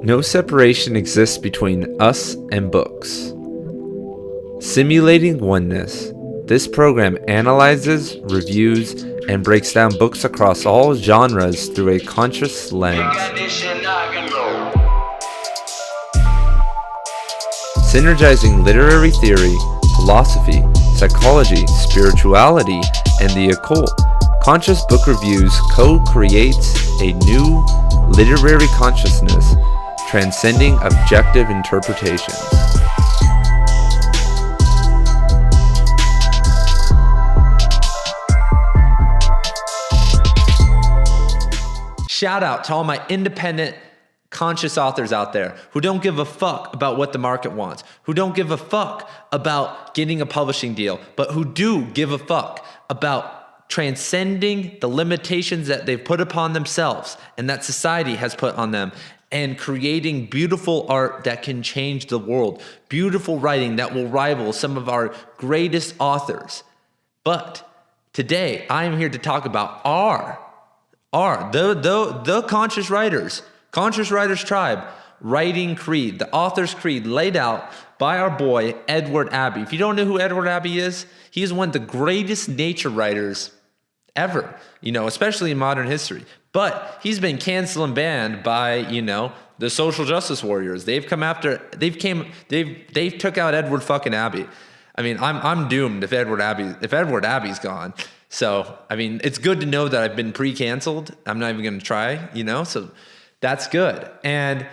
No separation exists between us and books. Simulating oneness, this program analyzes, reviews, and breaks down books across all genres through a conscious lens. Synergizing literary theory, philosophy, psychology, spirituality, and the occult, Conscious Book Reviews co-creates a new literary consciousness, transcending objective interpretations. Shout out to all my independent, conscious authors out there who don't give a fuck about what the market wants, who don't give a fuck about getting a publishing deal, but who do give a fuck about transcending the limitations that they've put upon themselves and that society has put on them, and creating beautiful art that can change the world, beautiful writing that will rival some of our greatest authors. But today, I am here to talk about the conscious writers tribe, writing creed, the author's creed laid out by our boy, Edward Abbey. If you don't know who Edward Abbey is, he is one of the greatest nature writers ever, especially in modern history. But he's been canceled and banned by, the social justice warriors. They've took out Edward fucking Abbey. I mean, I'm doomed if Edward Abbey's gone. So, I mean, it's good to know that I've been pre-canceled. I'm not even going to try, so that's good. And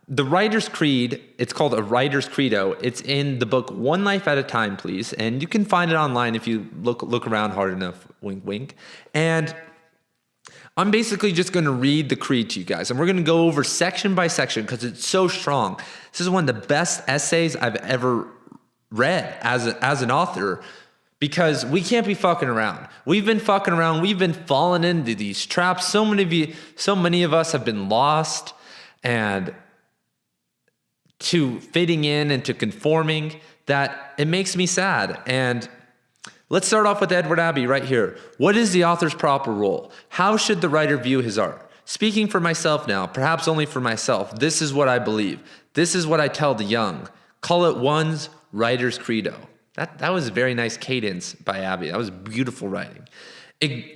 the Writer's Creed, it's called a Writer's Credo. It's in the book One Life at a Time, Please. And you can find it online if you look around hard enough, wink, wink. And I'm basically just going to read the creed to you guys. And we're going to go over section by section because it's so strong. This is one of the best essays I've ever read as an author, because we can't be fucking around. We've been fucking around. We've been falling into these traps. So many of us have been lost and to fitting in and to conforming that it makes me sad. And let's start off with Edward Abbey right here. What is the author's proper role? How should the writer view his art? Speaking for myself now, perhaps only for myself, this is what I believe. This is what I tell the young. Call it one's writer's credo. That was a very nice cadence by Abbey. That was beautiful writing.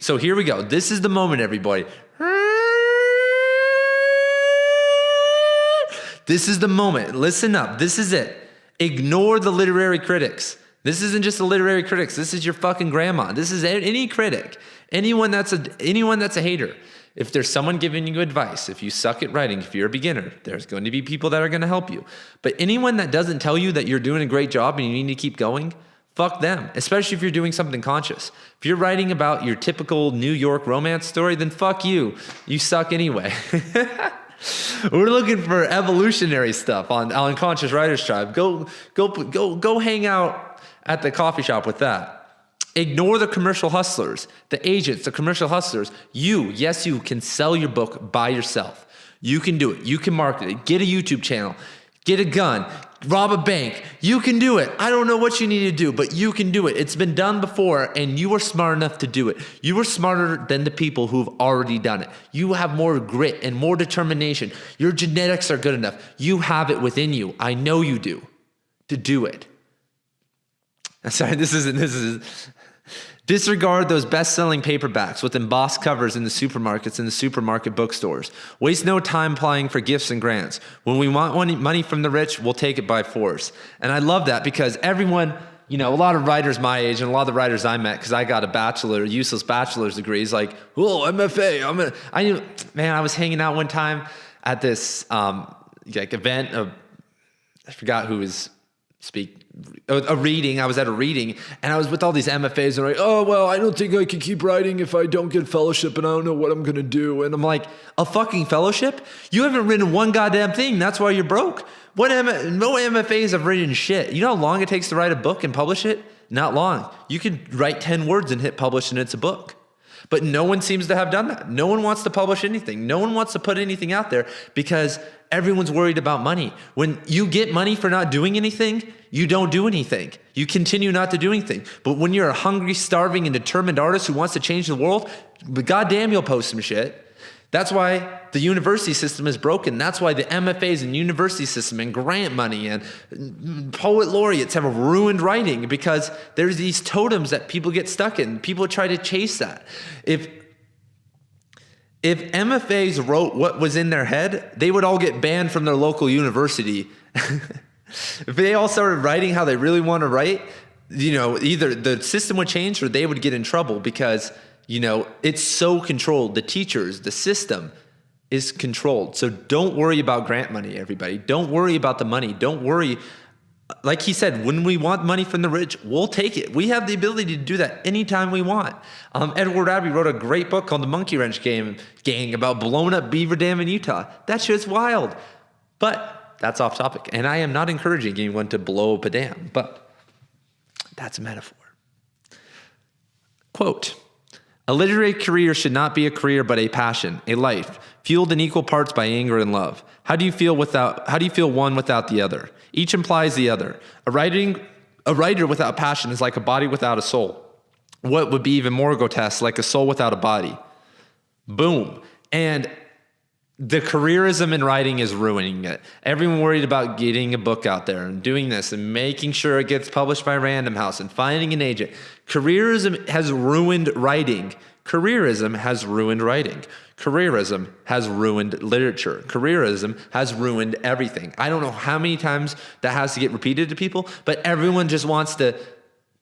So here we go. This is the moment, everybody. This is the moment. Listen up. This is it. Ignore the literary critics. This isn't just the literary critics. This is your fucking grandma. This is any critic. Anyone that's a hater. If there's someone giving you advice, if you suck at writing, if you're a beginner, there's going to be people that are going to help you. But anyone that doesn't tell you that you're doing a great job and you need to keep going, fuck them, especially if you're doing something conscious. If you're writing about your typical New York romance story, then fuck you. You suck anyway. We're looking for evolutionary stuff on Conscious Writers Tribe. Go hang out at the coffee shop with that. Ignore the commercial hustlers, the agents, the commercial hustlers. You can sell your book by yourself. You can do it. You can market it. Get a YouTube channel. Get a gun. Rob a bank. You can do it. I don't know what you need to do, but you can do it. It's been done before, and you are smart enough to do it. You are smarter than the people who've already done it. You have more grit and more determination. Your genetics are good enough. You have it within you. I know you do. To do it. Sorry, this is disregard those best-selling paperbacks with embossed covers in the supermarkets and the supermarket bookstores. Waste no time applying for gifts and grants. When we want money from the rich, we'll take it by force. And I love that because everyone, a lot of writers my age and a lot of the writers I met, because I got a useless bachelor's degree, is like, oh, MFA. I was hanging out one time at this event of, I forgot who was a reading. I was at a reading and I was with all these MFAs and like, oh, well, I don't think I can keep writing if I don't get fellowship and I don't know what I'm going to do. And I'm like, a fucking fellowship? You haven't written one goddamn thing. That's why you're broke. No MFAs have written shit. You know how long it takes to write a book and publish it? Not long. You could write 10 words and hit publish and it's a book. But no one seems to have done that. No one wants to publish anything. No one wants to put anything out there because everyone's worried about money. When you get money for not doing anything, you don't do anything. You continue not to do anything. But when you're a hungry, starving, and determined artist who wants to change the world, goddamn, you'll post some shit. That's why the university system is broken. That's why the MFAs and university system and grant money and poet laureates have ruined writing, because there's these totems that people get stuck in. People try to chase that. If MFAs wrote what was in their head, they would all get banned from their local university. If they all started writing how they really want to write, either the system would change or they would get in trouble, because it's so controlled. The teachers, the system is controlled. So don't worry about grant money, everybody. Don't worry about the money. Don't worry. Like he said, when we want money from the rich, we'll take it. We have the ability to do that anytime we want. Edward Abbey wrote a great book called The Monkey Wrench Gang about blowing up Beaver Dam in Utah. That shit's wild. But that's off topic. And I am not encouraging anyone to blow up a dam, but that's a metaphor. Quote, "A literary career should not be a career, but a passion, a life, fueled in equal parts by anger and love. How do you feel one without the other? Each implies the other. A writer without passion is like a body without a soul. What would be even more grotesque, like a soul without a body." Boom. And the careerism in writing is ruining it. Everyone worried about getting a book out there and doing this and making sure it gets published by Random House and finding an agent. Careerism has ruined writing. Careerism has ruined writing. Careerism has ruined literature. Careerism has ruined everything. I don't know how many times that has to get repeated to people, but everyone just wants to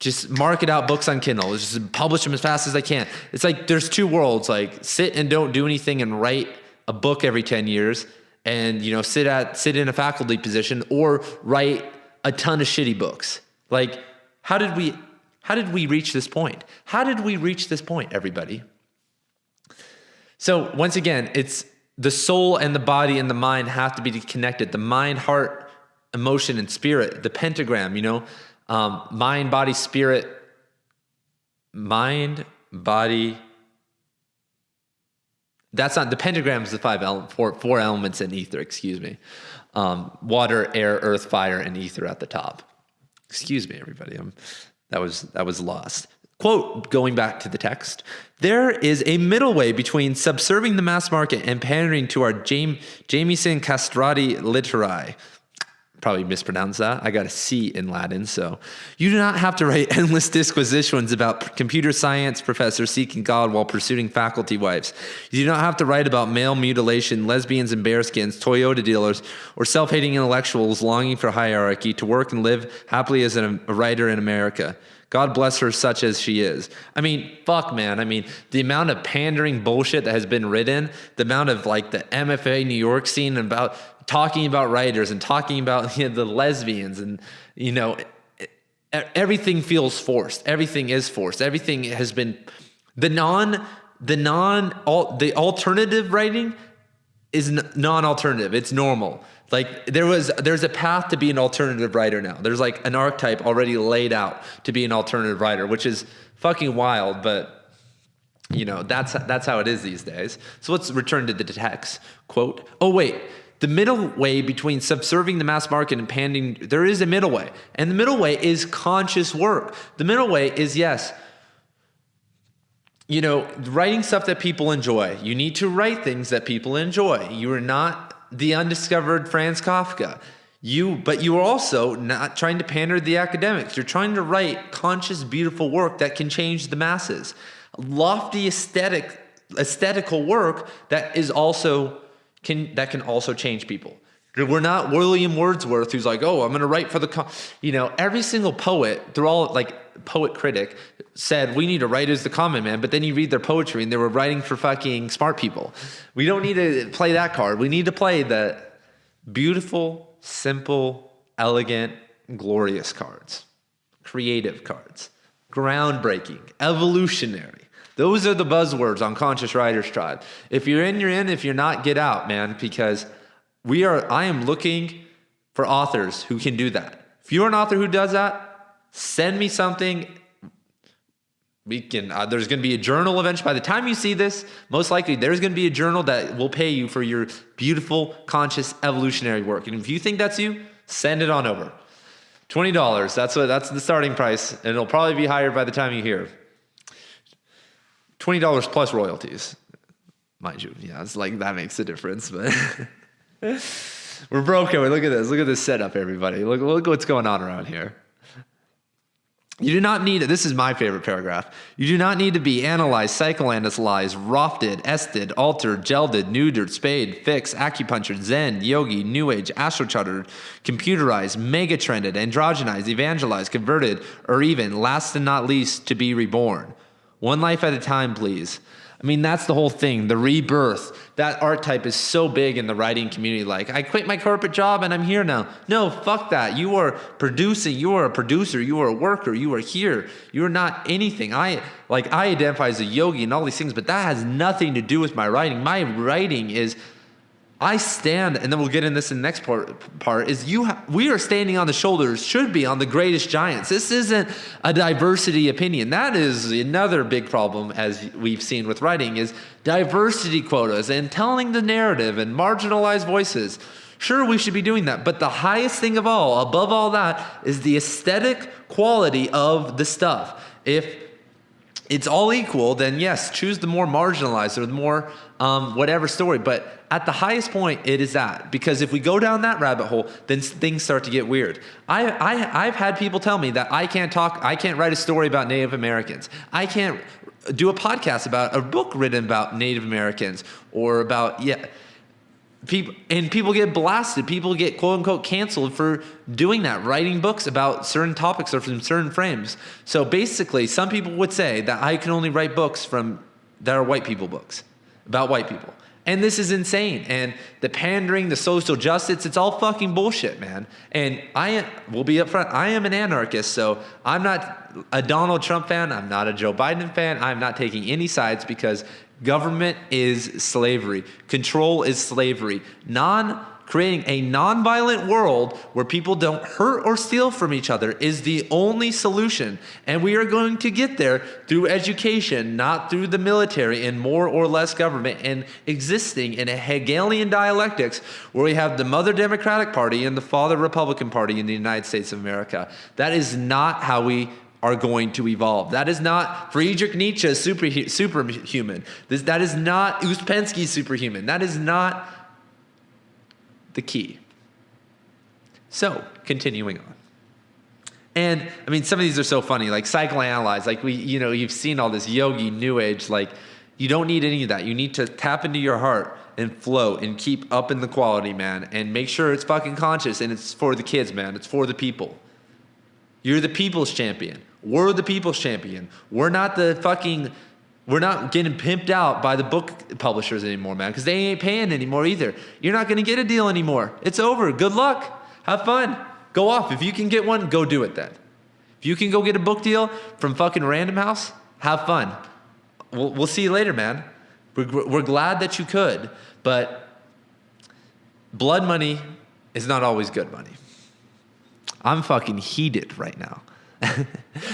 just market out books on Kindle, just publish them as fast as they can. It's like there's two worlds, like sit and don't do anything and write a book every 10 years and, sit in a faculty position, or write a ton of shitty books. Like, how did we reach this point? How did we reach this point, everybody? So once again, it's the soul and the body and the mind have to be connected. The mind, heart, emotion, and spirit, the pentagram, mind, body, spirit, mind, body. That's not, the pentagram is the four elements in ether, excuse me. Water, air, earth, fire, and ether at the top. Excuse me, everybody. That was lost. Quote, going back to the text, "There is a middle way between subserving the mass market and pandering to our Jamieson castrati literae." Probably mispronounced that. I got a C in Latin, so. "You do not have to write endless disquisitions about computer science professors seeking God while pursuing faculty wives. You do not have to write about male mutilation, lesbians and bearskins, Toyota dealers, or self-hating intellectuals longing for hierarchy to work and live happily as a writer in America. God bless her such as she is." I mean, fuck, man. I mean, the amount of pandering bullshit that has been written, the amount of the MFA New York scene about talking about writers and talking about the lesbians, and everything feels forced. Everything is forced. Everything has been the alternative writing is non-alternative. It's normal. Like there's a path to be an alternative writer now. There's like an archetype already laid out to be an alternative writer, which is fucking wild, but that's how it is these days. So let's return to the text. Quote, "Oh wait, the middle way between subserving the mass market and pandering, there is a middle way. And the middle way is conscious work. The middle way is, yes, writing stuff that people enjoy. You need to write things that people enjoy. You are not the undiscovered Franz Kafka. But you are also not trying to pander to the academics. You're trying to write conscious, beautiful work that can change the masses. Lofty aesthetical work that is also can also change people. We're not William Wordsworth, who's like, oh, I'm going to write for every single poet, they're all poet critic, said we need to write as the common man, but then you read their poetry and they were writing for fucking smart people. We don't need to play that card. We need to play the beautiful, simple, elegant, glorious cards, creative cards, groundbreaking, evolutionary. Those are the buzzwords on Conscious Writers Tribe. If you're in, you're in. If you're not, get out, man, because I am looking for authors who can do that. If you're an author who does that, send me something. There's going to be a journal eventually. By the time you see this, most likely there's going to be a journal that will pay you for your beautiful, conscious, evolutionary work. And if you think that's you, send it on over. $20. That's the starting price, and it'll probably be higher by the time you hear. $20 plus royalties. Mind you, yeah, it's like that makes a difference, but we're broken. Look at this. Look at this setup, everybody. Look what's going on around here. You do not need, this is my favorite paragraph. You do not need to be analyzed, psychoanalyzed, rofted, ested, altered, gelded, neutered, spayed, fixed, acupunctured, zen, yogi, new age, astrocharted, computerized, megatrended, androgenized, evangelized, converted, or even, last and not least, to be reborn. One life at a time, please. I mean, that's the whole thing, the rebirth. That archetype is so big in the writing community. Like, I quit my corporate job and I'm here now. No, fuck that. You are producing. You are a producer. You are a worker. You are here. You are not anything. I identify as a yogi and all these things, but that has nothing to do with my writing. My writing is, I stand, and then we'll get in this in the next part is we are standing on the shoulders, should be on the greatest giants. This isn't a diversity opinion. That is another big problem, as we've seen with writing, is diversity quotas and telling the narrative and marginalized voices. Sure, we should be doing that, but the highest thing of all, above all that, is the aesthetic quality of the stuff. If it's all equal, then yes, choose the more marginalized or the more whatever story. But at the highest point, it is that. Because if we go down that rabbit hole, then things start to get weird. I've had people tell me that I can't write a story about Native Americans. I can't do a podcast about a book written about Native Americans or about, people get blasted. People get quote unquote canceled for doing that, writing books about certain topics or from certain frames. So basically, some people would say that I can only write books that are white people books, about white people. And this is insane. And the pandering, the social justice, it's all fucking bullshit, man. And we'll be upfront, I am an anarchist, so I'm not a Donald Trump fan. I'm not a Joe Biden fan. I'm not taking any sides because government is slavery. Control is slavery. Creating a nonviolent world where people don't hurt or steal from each other is the only solution. And we are going to get there through education, not through the military and more or less government, and existing in a Hegelian dialectics where we have the mother Democratic Party and the father Republican Party in the United States of America. That is not how we are going to evolve. That is not Friedrich Nietzsche's superhuman. That is not Ouspensky's superhuman. That is not the key. So, continuing on. And, I mean, some of these are so funny, like psychoanalyze, like you've seen all this yogi, new age, like you don't need any of that. You need to tap into your heart and flow and keep up in the quality, man, and make sure it's fucking conscious and it's for the kids, man. It's for the people. You're the people's champion. We're the people's champion. We're not getting pimped out by the book publishers anymore, man, because they ain't paying anymore either. You're not going to get a deal anymore. It's over. Good luck. Have fun. Go off. If you can get one, go do it then. If you can go get a book deal from fucking Random House, have fun. We'll see you later, man. We're glad that you could, but blood money is not always good money. I'm fucking heated right now.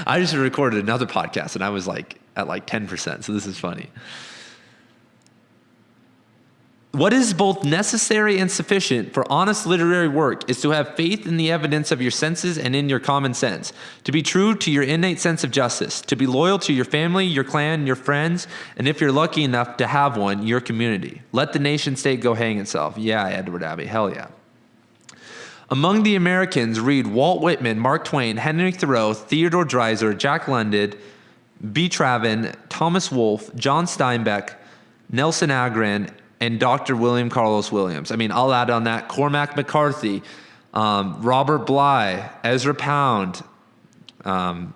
I just recorded another podcast and I was like at 10%, so this is funny. What is both necessary and sufficient for honest literary work is to have faith in the evidence of your senses and in your common sense, to be true to your innate sense of justice, to be loyal to your family, your clan, your friends, and if you're lucky enough to have one, your community. Let the nation state go hang itself. Yeah, Edward Abbey, hell yeah. Among the Americans, read Walt Whitman, Mark Twain, Henry Thoreau, Theodore Dreiser, Jack London, B. Travin, Thomas Wolfe, John Steinbeck, Nelson Agren, and Dr. William Carlos Williams. I mean, I'll add on that Cormac McCarthy, Robert Bly, Ezra Pound, Don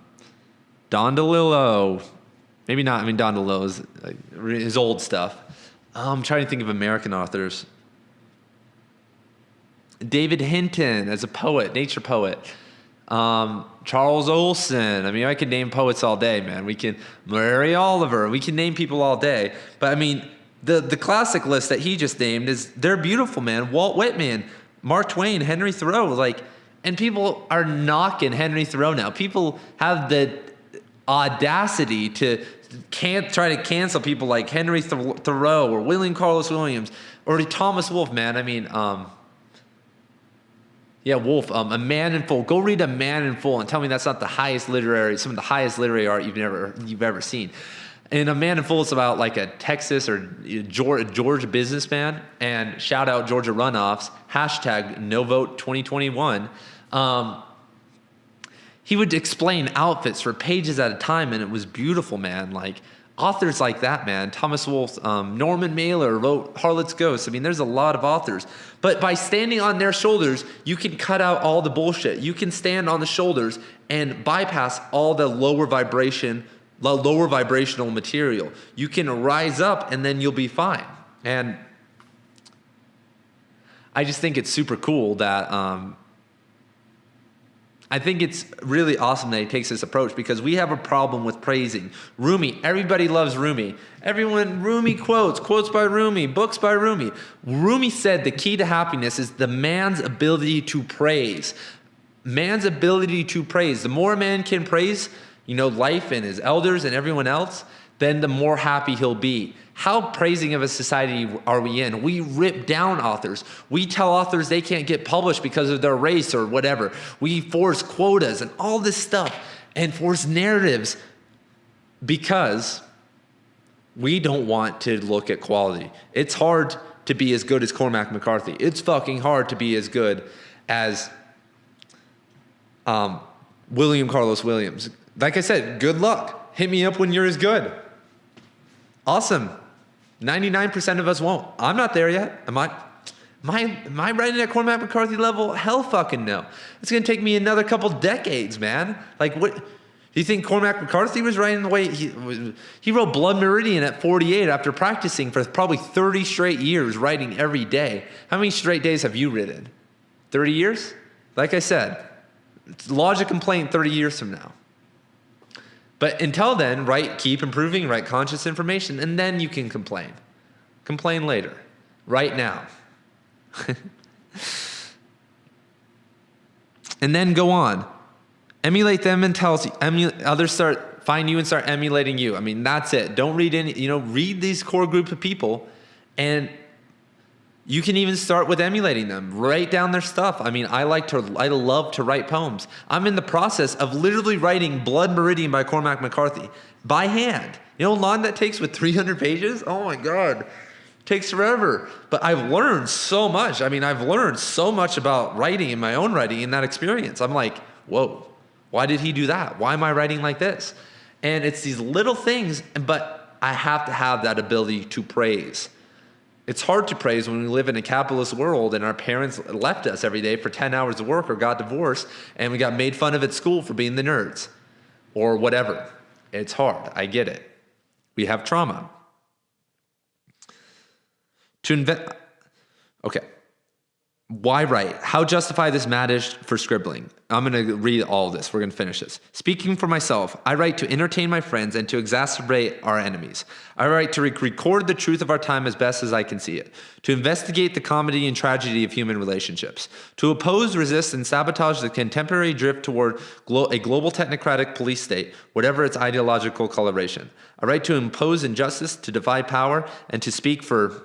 DeLillo. Maybe not. I mean, Don DeLillo is his old stuff. I'm trying to think of American authors. David Hinton as a poet, nature poet. Charles Olson. I mean, I could name poets all day, man. We can Murray Oliver. We can name people all day. But I mean, the classic list that he just named they're beautiful, man. Walt Whitman, Mark Twain, Henry Thoreau, and people are knocking Henry Thoreau now. People have the audacity to try to cancel people like Henry Thoreau or William Carlos Williams or Thomas Wolfe, man. I mean, Wolfe, A Man in Full. Go read A Man in Full and tell me that's not some of the highest literary art you've ever seen. And A Man in Full is about like a Texas or Georgia businessman, and shout out Georgia runoffs, hashtag no vote 2021. He would explain outfits for pages at a time, and it was beautiful, man. Like authors like that, man. Thomas Wolfe, Norman Mailer wrote Harlot's Ghost. I mean, there's a lot of authors. But by standing on their shoulders, you can cut out all the bullshit. You can stand on the shoulders and bypass all the lower vibrational material. You can rise up and then you'll be fine. And I just think it's super cool that I think it's really awesome that he takes this approach, because we have a problem with praising. Rumi, everybody loves Rumi. Rumi quotes by Rumi, books by Rumi. Rumi said the key to happiness is the man's ability to praise. Man's ability to praise. The more a man can praise, life and his elders and everyone else, then the more happy he'll be. How praising of a society are we in? We rip down authors. We tell authors they can't get published because of their race or whatever. We force quotas and all this stuff and force narratives because we don't want to look at quality. It's hard to be as good as Cormac McCarthy. It's fucking hard to be as good as William Carlos Williams. Like I said, good luck. Hit me up when you're as good. Awesome. 99% of us won't. I'm not there yet. Am I writing at Cormac McCarthy level? Hell fucking no. It's going to take me another couple decades, man. Like, what? Do you think Cormac McCarthy was writing the way he wrote Blood Meridian at 48 after practicing for probably 30 straight years, writing every day? How many straight days have you written? 30 years? Like I said, lodge a complaint 30 years from now. But until then, keep improving, write conscious information, and then you can complain. Complain later. Right now. And then go on. Emulate them until others find you and start emulating you. I mean, that's it. Don't read read these core group of people, and you can even start with emulating them. Write down their stuff. I mean, I love to write poems. I'm in the process of literally writing Blood Meridian by Cormac McCarthy by hand. You know how long that takes with 300 pages? Oh my God. It takes forever. But I've learned so much. I mean, I've learned so much about writing and my own writing in that experience. I'm like, whoa, why did he do that? Why am I writing like this? And it's these little things, but I have to have that ability to praise. It's hard to praise when we live in a capitalist world and our parents left us every day for 10 hours of work or got divorced and we got made fun of at school for being the nerds or whatever. It's hard. I get it. We have trauma. Okay. Why write? How justify this madness for scribbling? I'm going to read all this. We're going to finish this. Speaking for myself, I write to entertain my friends and to exacerbate our enemies. I write to record the truth of our time as best as I can see it, to investigate the comedy and tragedy of human relationships, to oppose, resist, and sabotage the contemporary drift toward a global technocratic police state, whatever its ideological coloration. I write to impose injustice, to defy power, and to speak for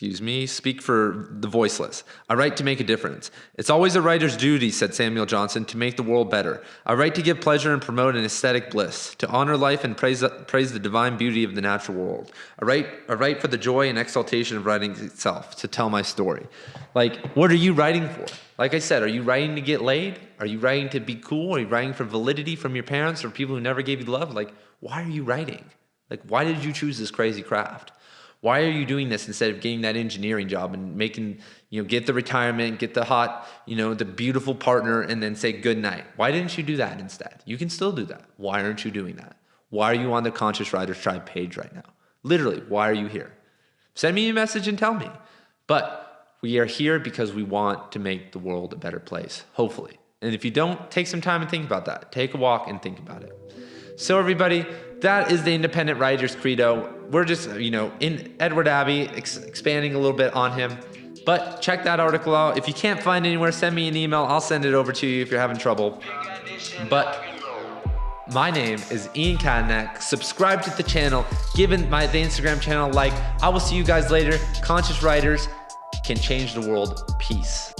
the voiceless. I write to make a difference. It's always a writer's duty, said Samuel Johnson, to make the world better. I write to give pleasure and promote an aesthetic bliss, to honor life and praise the divine beauty of the natural world. I write for the joy and exaltation of writing itself, to tell my story. Like, what are you writing for? Like I said, are you writing to get laid? Are you writing to be cool? Are you writing for validity from your parents or people who never gave you love? Like, why are you writing? Like, why did you choose this crazy craft? Why are you doing this instead of getting that engineering job and making, get the retirement, get the hot, the beautiful partner, and then say good night? Why didn't you do that instead? You can still do that. Why aren't you doing that? Why are you on the Conscious Writers Tribe page right now? Literally, why are you here? Send me a message and tell me. But we are here because we want to make the world a better place, hopefully. And if you don't, take some time and think about that. Take a walk and think about it. So everybody, that is the Independent Writer's Credo. We're just, in Edward Abbey, expanding a little bit on him. But check that article out. If you can't find it anywhere, send me an email. I'll send it over to you if you're having trouble. But my name is Ian Kadanak. Subscribe to the channel. Give the Instagram channel a like. I will see you guys later. Conscious Writers can change the world. Peace.